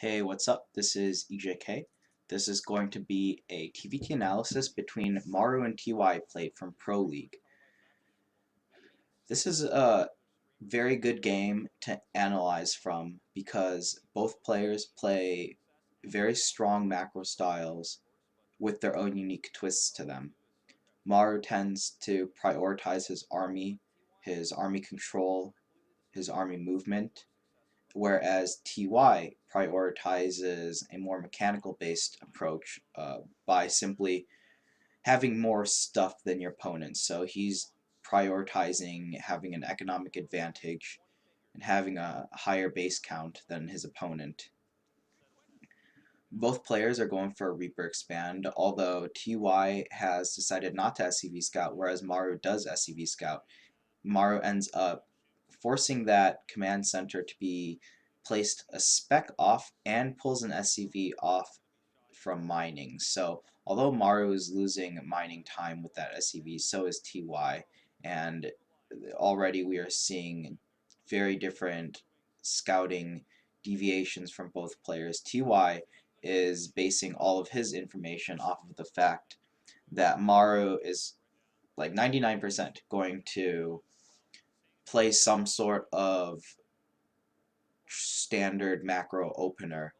Hey, what's up? This is EJK. This is going to be a TvT analysis between Maru and TY played from Pro League. This is a very good game to analyze from because both players play very strong macro styles with their own unique twists to them. Maru tends to prioritize his army control, his army movement, whereas TY prioritizes a more mechanical based approach by simply having more stuff than your opponent. So he's prioritizing having an economic advantage and having a higher base count than his opponent. Both players are going for a Reaper expand, although TY has decided not to SCV scout, whereas Maru does SCV scout. Maru ends up forcing that command center to be placed a spec off and pulls an SCV off from mining. So although Maru is losing mining time with that SCV, so is TY, and already we are seeing very different scouting deviations from both players. TY is basing all of his information off of the fact that Maru is like 99% going to play some sort of standard macro opener,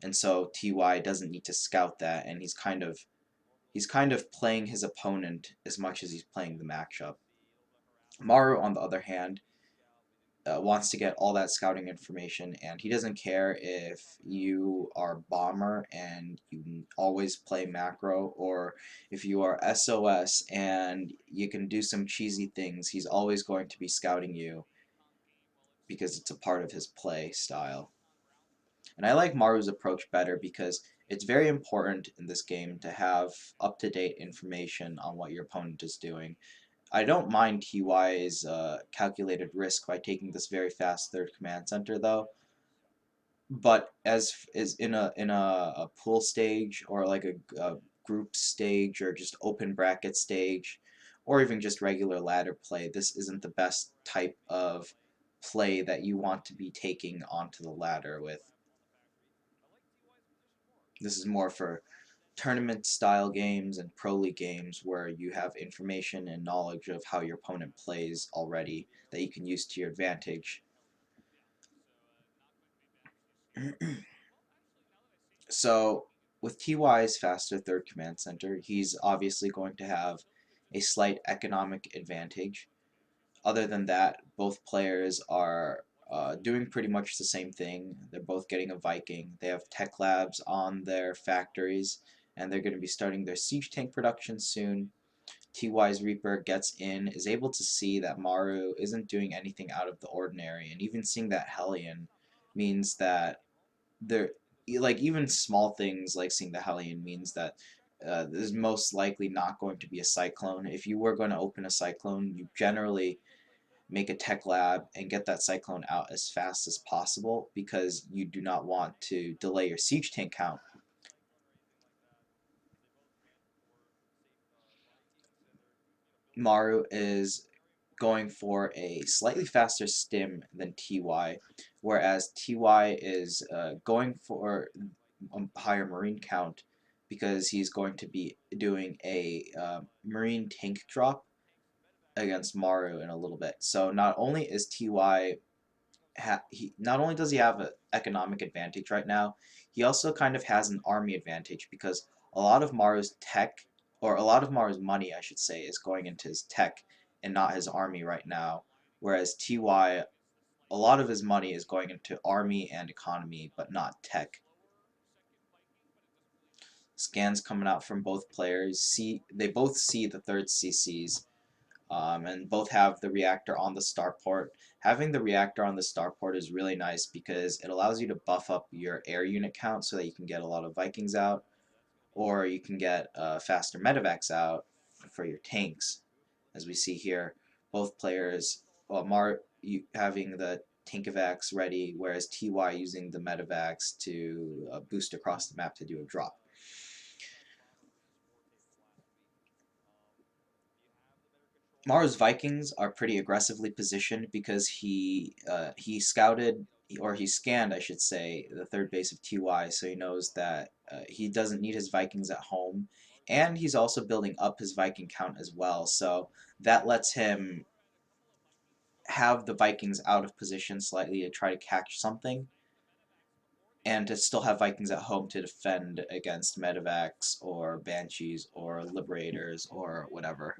and so TY doesn't need to scout that, and he's kind of playing his opponent as much as he's playing the matchup. Maru, on the other hand, wants to get all that scouting information, and he doesn't care if you are bomber and you always play macro, or if you are SOS and you can do some cheesy things. He's always going to be scouting you because it's a part of his play style. And I like Maru's approach better because it's very important in this game to have up-to-date information on what your opponent is doing. I don't mind TY's calculated risk by taking this very fast third command center though, but as is in a pool stage, or like a group stage, or just open bracket stage, or even just regular ladder play, this isn't the best type of play that you want to be taking onto the ladder with. This is more for tournament style games and pro league games where you have information and knowledge of how your opponent plays already that you can use to your advantage. So with TY's faster third command center, he's obviously going to have a slight economic advantage. Other than that, both players are doing pretty much the same thing. They're both getting a Viking. They have tech labs on their factories, and they're going to be starting their siege tank production soon. TY's Reaper gets in, is able to see that Maru isn't doing anything out of the ordinary, and even seeing that Hellion means that there, like, even small things like seeing the Hellion means that there's most likely not going to be a Cyclone. If you were going to open a Cyclone, you generally make a tech lab and get that Cyclone out as fast as possible because you do not want to delay your siege tank count. Maru is going for a slightly faster stim than TY, whereas TY is going for a higher marine count because he's going to be doing a marine tank drop against Maru in a little bit. So not only is TY not only does he have an economic advantage right now, he also kind of has an army advantage because a lot of Maru's tech, or a lot of Maru's money, I should say, is going into his tech and not his army right now. Whereas TY, a lot of his money is going into army and economy, but not tech. Scans coming out from both players. They both see the third CCs, and both have the reactor on the starport. Having the reactor on the starport is really nice because it allows you to buff up your air unit count so that you can get a lot of Vikings out, or you can get faster medevacs out for your tanks. As we see here, both players, well, having the tankovacs ready, whereas TY using the medevacs to boost across the map to do a drop. Maru's Vikings are pretty aggressively positioned because he scouted or he scanned, I should say, the third base of TY, so he knows that he doesn't need his Vikings at home, and he's also building up his Viking count as well, so that lets him have the Vikings out of position slightly to try to catch something, and to still have Vikings at home to defend against Medevacs or Banshees or Liberators or whatever.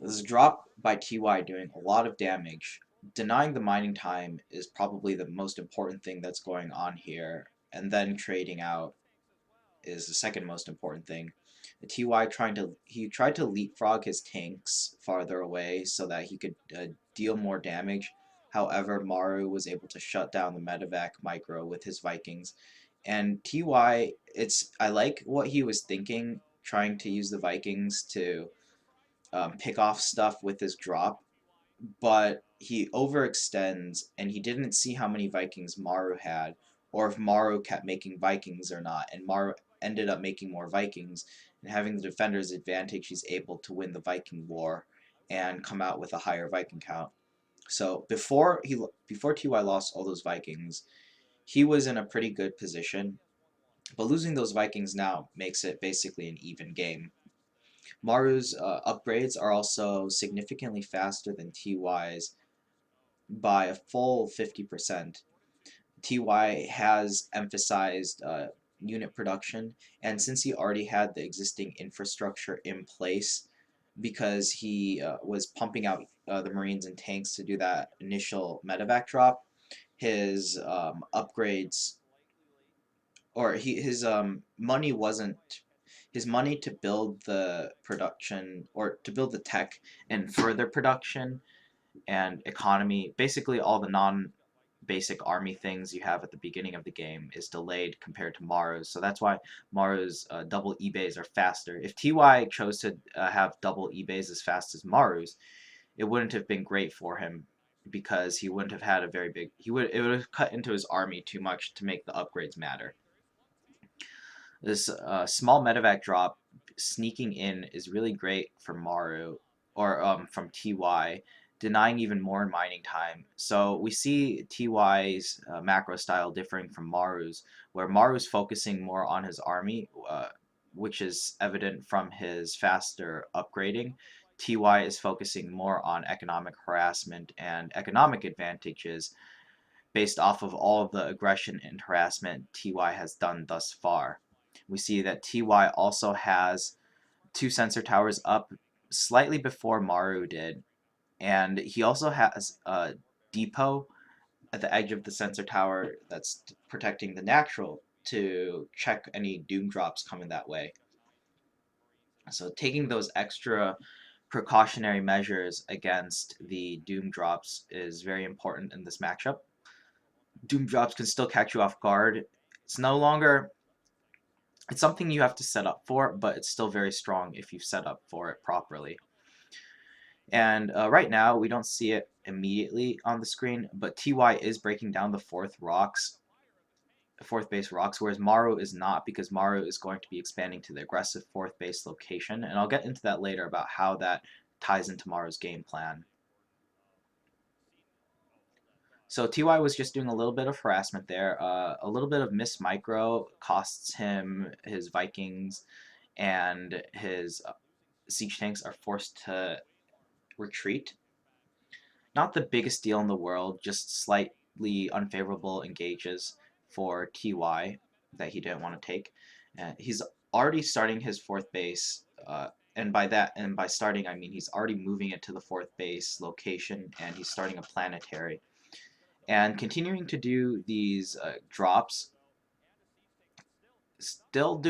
This drop by TY doing a lot of damage. Denying the mining time is probably the most important thing that's going on here, and then trading out is the second most important thing. The TY tried to leapfrog his tanks farther away so that he could deal more damage. However, Maru was able to shut down the medevac micro with his Vikings. And TY, I like what he was thinking, trying to use the Vikings to pick off stuff with his drop, but he overextends and he didn't see how many Vikings Maru had, or if Maru kept making Vikings or not, and Maru ended up making more Vikings, and having the defender's advantage, he's able to win the Viking war and come out with a higher Viking count. So before TY lost all those Vikings, he was in a pretty good position, but losing those Vikings now makes it basically an even game. Maru's upgrades are also significantly faster than TY's by a full 50%. TY has emphasized unit production, and since he already had the existing infrastructure in place, because he was pumping out the Marines and tanks to do that initial medevac drop, his upgrades, or his money wasn't his money to build the production or to build the tech and further production and economy, basically all the non-basic army things you have at the beginning of the game is delayed compared to Maru's. So that's why Maru's double ebays are faster. If TY chose to have double ebays as fast as Maru's, it wouldn't have been great for him because he wouldn't have had a very big. It would have cut into his army too much to make the upgrades matter. This small medevac drop sneaking in is really great for Maru, or from TY, denying even more mining time. So we see TY's macro style differing from Maru's, where Maru's focusing more on his army, which is evident from his faster upgrading. TY is focusing more on economic harassment and economic advantages based off of all of the aggression and harassment TY has done thus far. We see that TY also has 2 sensor towers up slightly before Maru did, and he also has a depot at the edge of the sensor tower that's protecting the natural to check any doom drops coming that way. So taking those extra precautionary measures against the doom drops is very important in this matchup. Doom drops can still catch you off guard. It's no longer it's something you have to set up for, but it's still very strong if you set up for it properly. And right now, we don't see it immediately on the screen, but TY is breaking down the fourth base rocks, whereas Maru is not, because Maru is going to be expanding to the aggressive fourth base location, and I'll get into that later about how that ties into Maru's game plan. So TY was just doing a little bit of harassment there. A little bit of miss micro costs him his Vikings, and his siege tanks are forced to retreat. Not the biggest deal in the world, just slightly unfavorable engages for TY that he didn't want to take. He's already starting his fourth base, and by starting I mean he's already moving it to the fourth base location, and he's starting a planetary, and continuing to do these drops, still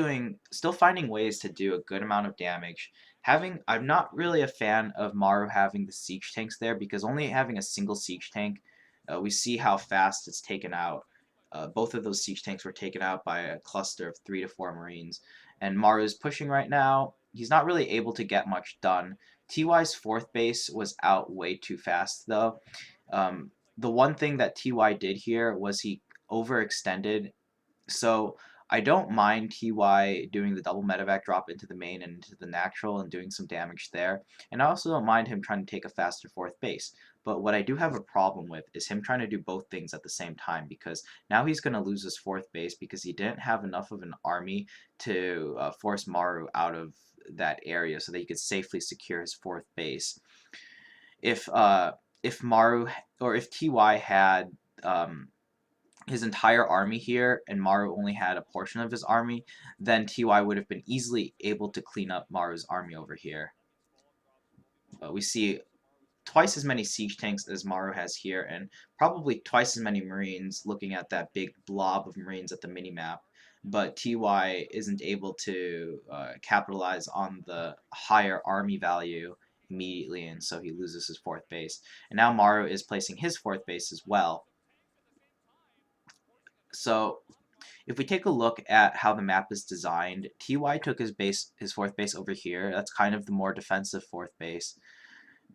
finding ways to do a good amount of damage. I'm not really a fan of Maru having the siege tanks there, because only having a single siege tank, we see how fast it's taken out. Both of those siege tanks were taken out by a cluster of 3 to 4 Marines, and Maru's pushing right now. He's not really able to get much done. TY's fourth base was out way too fast though. The one thing that TY did here was he overextended. So I don't mind TY doing the double medevac drop into the main and into the natural and doing some damage there, and I also don't mind him trying to take a faster fourth base. But what I do have a problem with is him trying to do both things at the same time, because now he's going to lose his fourth base because he didn't have enough of an army to force Maru out of that area so that he could safely secure his fourth base. If Maru or if TY had his entire army here and Maru only had a portion of his army, then TY would have been easily able to clean up Maru's army over here. We see twice as many siege tanks as Maru has here, and probably twice as many Marines looking at that big blob of Marines at the minimap. But TY isn't able to capitalize on the higher army value immediately, and so he loses his fourth base. And now Maru is placing his fourth base as well. So if we take a look at how the map is designed, TY took his fourth base over here. That's kind of the more defensive fourth base.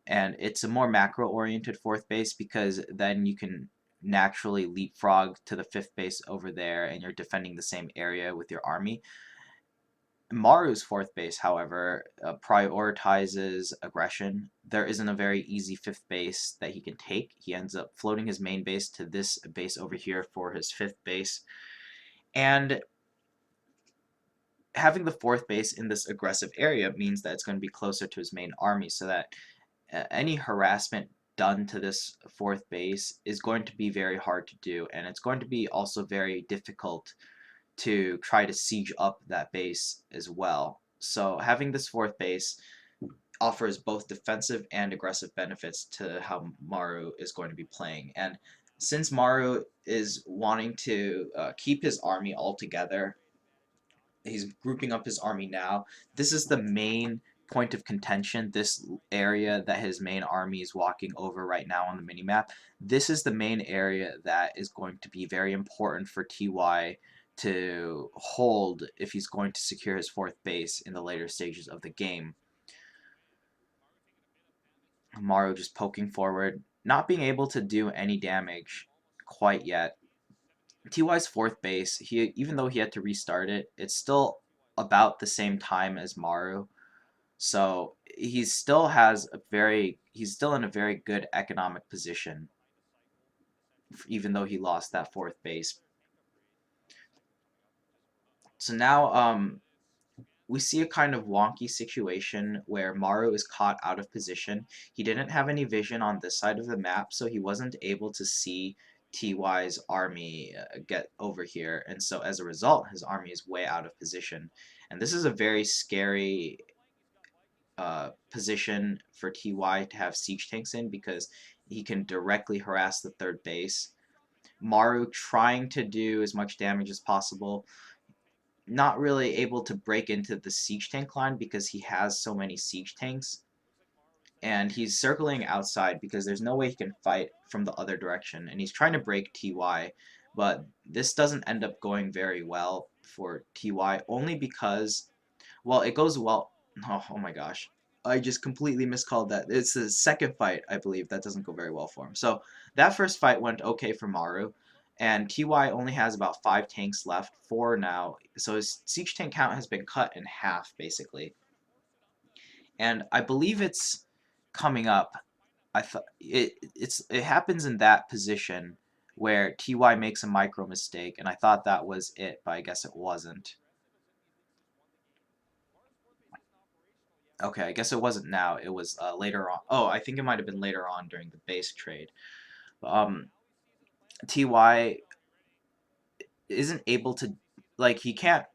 And it's a more macro-oriented fourth base because then you can naturally leapfrog to the fifth base over there and you're defending the same area with your army. Maru's fourth base, however, prioritizes aggression. There isn't a very easy fifth base that he can take. He ends up floating his main base to this base over here for his fifth base. And having the fourth base in this aggressive area means that it's going to be closer to his main army, so that any harassment done to this fourth base is going to be very hard to do, and it's going to be also very difficult to try to siege up that base as well. So having this fourth base offers both defensive and aggressive benefits to how Maru is going to be playing. And since Maru is wanting to keep his army all together, he's grouping up his army now. This is the main point of contention, this area that his main army is walking over right now on the minimap. This is the main area that is going to be very important for TY to hold if he's going to secure his fourth base in the later stages of the game. Maru just poking forward, not being able to do any damage quite yet. TY's fourth base, even though he had to restart it, it's still about the same time as Maru. So he's still in a very good economic position, even though he lost that fourth base. So now we see a kind of wonky situation where Maru is caught out of position. He didn't have any vision on this side of the map, so he wasn't able to see TY's army get over here, and so as a result, his army is way out of position. And this is a very scary position for TY to have siege tanks in, because he can directly harass the third base. Maru trying to do as much damage as possible, not really able to break into the siege tank line because he has so many siege tanks, and he's circling outside because there's no way he can fight from the other direction, and he's trying to break TY, but this doesn't end up going very well for TY, only because, well, it goes well. Oh my gosh. I just completely miscalled that. It's the second fight, I believe, that doesn't go very well for him. So that first fight went okay for Maru, and TY only has about 5 tanks left, 4 now. So his siege tank count has been cut in half, basically. And I believe it's coming up. I thought it happens in that position where TY makes a micro mistake, and I thought that was it, but I guess it wasn't. Okay, I guess it wasn't now. It was later on. Oh, I think it might have been later on during the base trade. TY isn't able to, like, he can't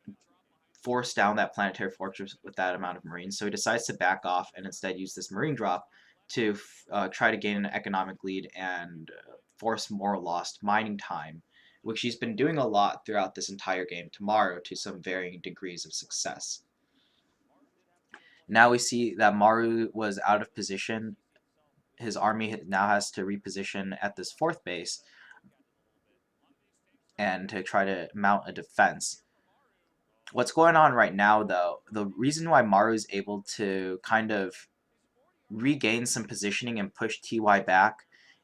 force down that planetary fortress with that amount of Marines, so he decides to back off and instead use this Marine drop to try to gain an economic lead and force more lost mining time, which he's been doing a lot throughout this entire game tomorrow to some varying degrees of success. Now we see that Maru was out of position. His army now has to reposition at this fourth base and to try to mount a defense. What's going on right now, though, the reason why Maru is able to kind of regain some positioning and push TY back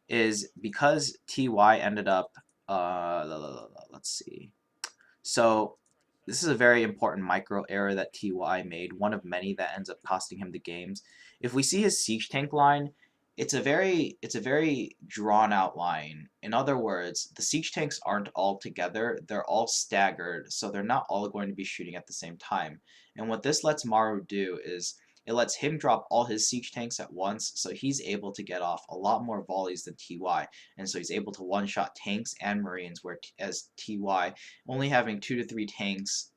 is because TY ended up, let's see. So this is a very important micro error that TY made, one of many that ends up costing him the games. If we see his siege tank line, it's a very drawn out line. In other words, the siege tanks aren't all together, they're all staggered, so they're not all going to be shooting at the same time. And what this lets Maru do is it lets him drop all his siege tanks at once, so he's able to get off a lot more volleys than TY, and so he's able to one-shot tanks and marines, whereas TY, only having 2 to 3 tanks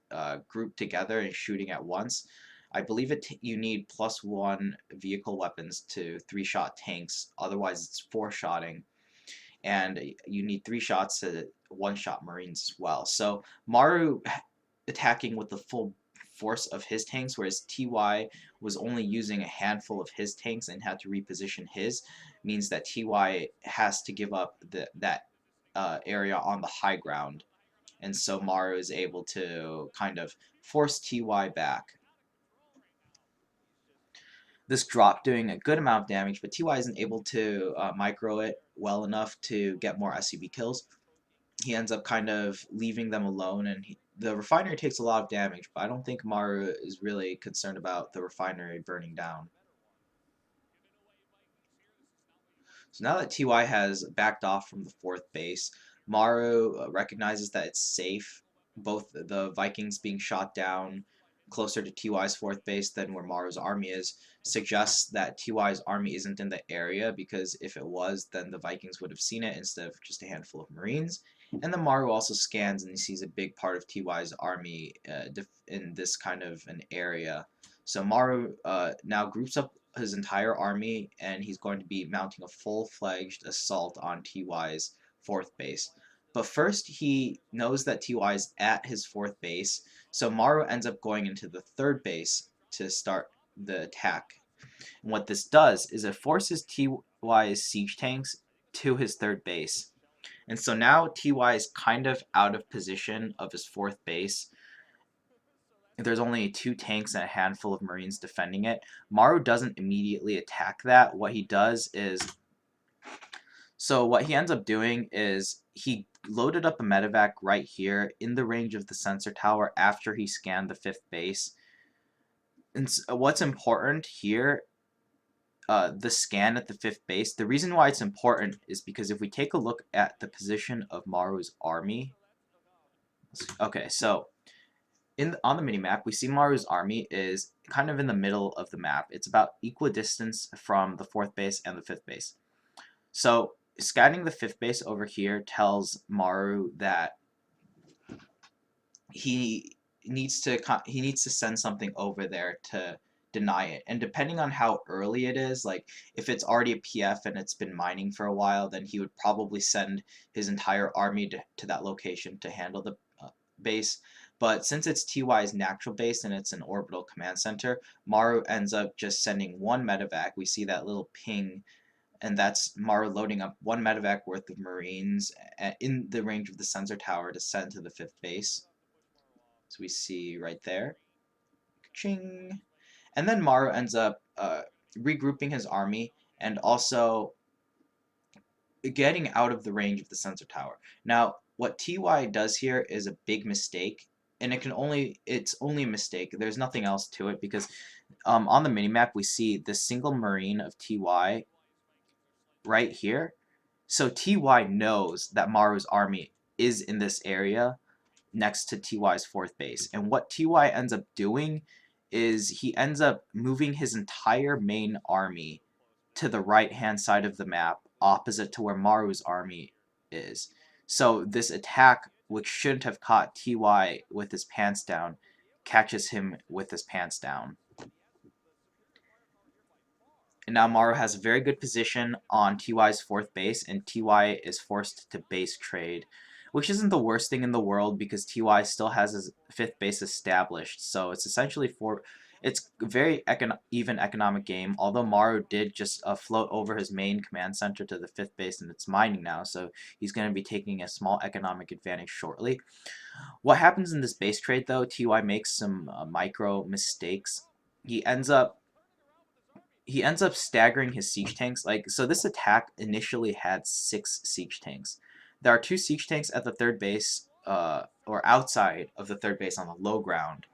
grouped together and shooting at once, I believe you need +1 vehicle weapons to 3-shot tanks, otherwise it's 4-shotting, and you need 3 shots to 1-shot marines as well. So Maru attacking with the full force of his tanks, whereas TY was only using a handful of his tanks and had to reposition his, means that TY has to give up that area on the high ground. And so Maru is able to kind of force TY back. This drop doing a good amount of damage, but TY isn't able to micro it well enough to get more SCB kills. He ends up kind of leaving them alone, and the refinery takes a lot of damage, but I don't think Maru is really concerned about the refinery burning down. So now that TY has backed off from the 4th base, Maru recognizes that it's safe, both the Vikings being shot down closer to TY's 4th base than where Maru's army is, suggests that TY's army isn't in the area, because if it was, then the Vikings would have seen it instead of just a handful of Marines. And then Maru also scans and he sees a big part of TY's army in this kind of an area. So Maru now groups up his entire army, and he's going to be mounting a full-fledged assault on TY's 4th base. But first, he knows that TY is at his 4th base, so Maru ends up going into the 3rd base to start the attack. And what this does is it forces TY's siege tanks to his 3rd base. And so now TY is kind of out of position of his 4th base. There's only 2 tanks and a handful of marines defending it. Maru doesn't immediately attack that. What he does is, so what he ends up doing is he loaded up a medevac right here in the range of the sensor tower after he scanned the 5th base. And what's important here, the scan at the 5th base, the reason why it's important is because if we take a look at the position of Maru's army, okay, so on the minimap, we see Maru's army is kind of in the middle of the map. It's about equidistance from the 4th base and the 5th base. So scanning the 5th base over here tells Maru that he needs to send something over there to deny it. And depending on how early it is, like if it's already a PF and it's been mining for a while, then he would probably send his entire army to that location to handle the base. But since it's TY's natural base and it's an orbital command center, Maru ends up just sending 1 medevac. We see that little ping, and that's Maru loading up 1 medevac worth of marines in the range of the sensor tower to send to the 5th base. So we see right there. Ching. And then Maru ends up regrouping his army and also getting out of the range of the sensor tower. Now, what TY does here is a big mistake, and it's only a mistake. There's nothing else to it, because on the minimap we see the single marine of TY right here. So TY knows that Maru's army is in this area next to TY's 4th base. And what TY ends up doing is he ends up moving his entire main army to the right-hand side of the map, opposite to where Maru's army is. So this attack, which shouldn't have caught TY with his pants down, catches him with his pants down. And now Maru has a very good position on TY's 4th base, and TY is forced to base trade, which isn't the worst thing in the world because TY still has his 5th base established. So it's essentially it's a very even economic game, although Maru did just float over his main command center to the 5th base, and it's mining now, so he's going to be taking a small economic advantage shortly. What happens in this base trade, though, TY makes some micro mistakes. He ends up staggering his siege tanks. So this attack initially had 6 siege tanks. There are 2 siege tanks at the 3rd base or outside of the third base on the low ground,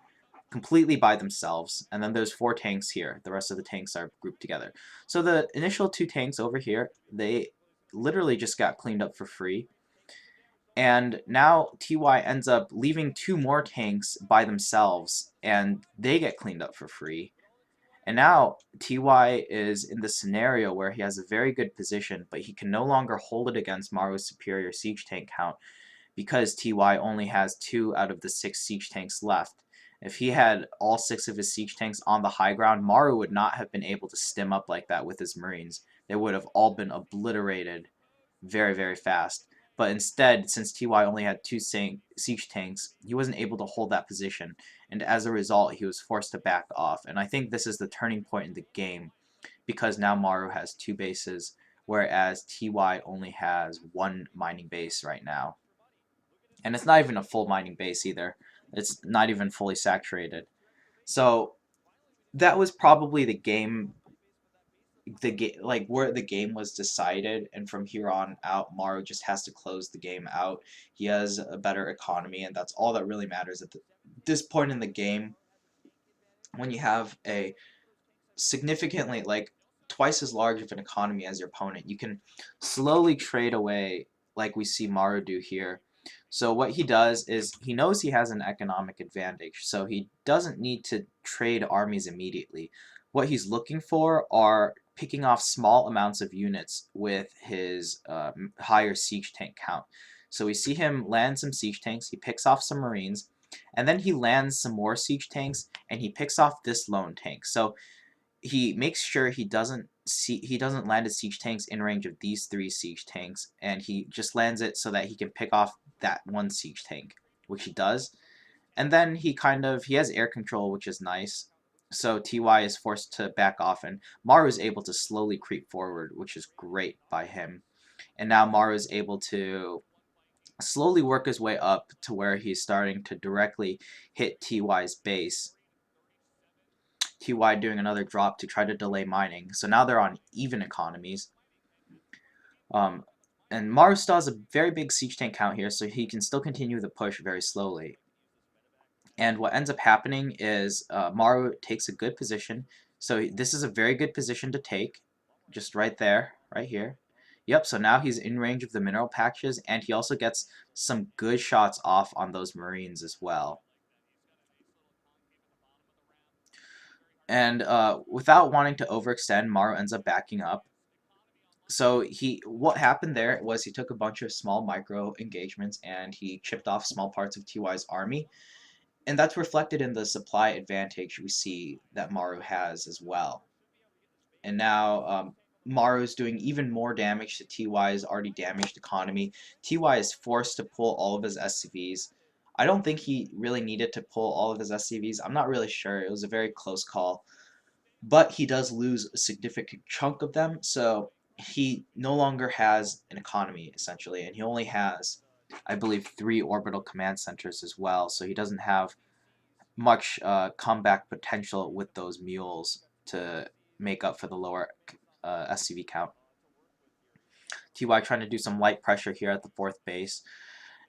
completely by themselves, and then there's 4 tanks here. The rest of the tanks are grouped together. So the initial 2 tanks over here, they literally just got cleaned up for free. And now TY ends up leaving 2 more tanks by themselves, and they get cleaned up for free. And now TY is in the scenario where he has a very good position, but he can no longer hold it against Maru's superior siege tank count because TY only has 2 out of the 6 siege tanks left. If he had all 6 of his siege tanks on the high ground, Maru would not have been able to stim up like that with his Marines. They would have all been obliterated very, very fast. But instead, since TY only had 2 siege tanks, he wasn't able to hold that position, and as a result, he was forced to back off. And I think this is the turning point in the game, because now Maru has 2 bases, whereas TY only has 1 mining base right now. And it's not even a full mining base either. It's not even fully saturated. So that was probably the game, like where the game was decided, and from here on out, Maru just has to close the game out. He has a better economy, and that's all that really matters at this point in the game. When you have a significantly, like, twice as large of an economy as your opponent, you can slowly trade away, like we see Maru do here. So what he does is he knows he has an economic advantage, so he doesn't need to trade armies immediately. What he's looking for are picking off small amounts of units with his higher siege tank count. So we see him land some siege tanks, he picks off some Marines, and then he lands some more siege tanks, and he picks off this lone tank. So he makes sure he doesn't land his siege tanks in range of these 3 siege tanks, and he just lands it so that he can pick off that 1 siege tank, which he does. And then he has air control, which is nice. So TY is forced to back off, and Maru is able to slowly creep forward, which is great by him. And now Maru is able to slowly work his way up to where he's starting to directly hit TY's base. TY doing another drop to try to delay mining. So now they're on even economies. And Maru still has a very big siege tank count here, so he can still continue the push very slowly. And what ends up happening is Maru takes a good position. So this is a very good position to take, just right there, right here. Yep, so now he's in range of the mineral patches, and he also gets some good shots off on those Marines as well. And without wanting to overextend, Maru ends up backing up. So what happened there was he took a bunch of small micro engagements and he chipped off small parts of TY's army, and that's reflected in the supply advantage we see that Maru has as well. And now Maru's doing even more damage to TY's already damaged economy. TY is forced to pull all of his SCVs. I don't think he really needed to pull all of his SCVs. I'm not really sure. It was a very close call. But he does lose a significant chunk of them, so he no longer has an economy, essentially, and he only has, I believe, 3 orbital command centers as well, so he doesn't have much comeback potential with those mules to make up for the lower SCV count. TY trying to do some light pressure here at the 4th base.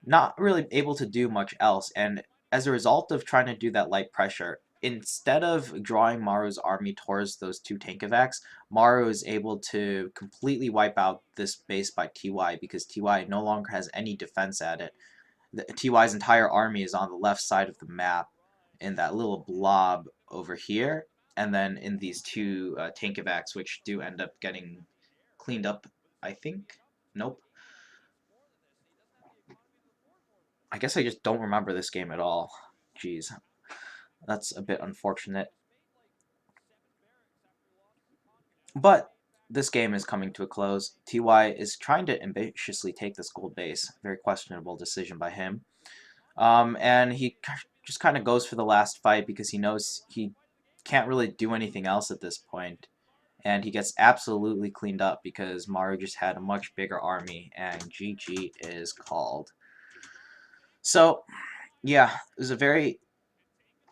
Not really able to do much else, and as a result of trying to do that light pressure, instead of drawing Maru's army towards those 2 tank evacs, Maru is able to completely wipe out this base by TY because TY no longer has any defense at it. TY's entire army is on the left side of the map in that little blob over here, and then in these 2 tank evacs, which do end up getting cleaned up, I think? Nope. I guess I just don't remember this game at all. Jeez. That's a bit unfortunate. But this game is coming to a close. TY is trying to ambitiously take this gold base. Very questionable decision by him. And he just kind of goes for the last fight because he knows he can't really do anything else at this point. And he gets absolutely cleaned up because Maru just had a much bigger army, and GG is called. So, yeah, it was a very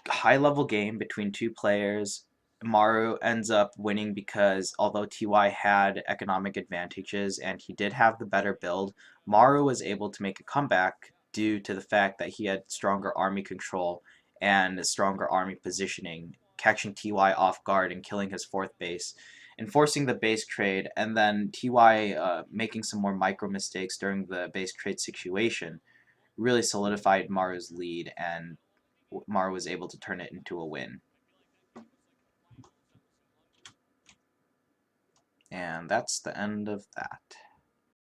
high-level game between 2 players. Maru ends up winning because although TY had economic advantages and he did have the better build, Maru was able to make a comeback due to the fact that he had stronger army control and stronger army positioning, catching TY off guard and killing his fourth base, enforcing the base trade, and then TY making some more micro mistakes during the base trade situation really solidified Maru's lead, and Maru was able to turn it into a win. And that's the end of that.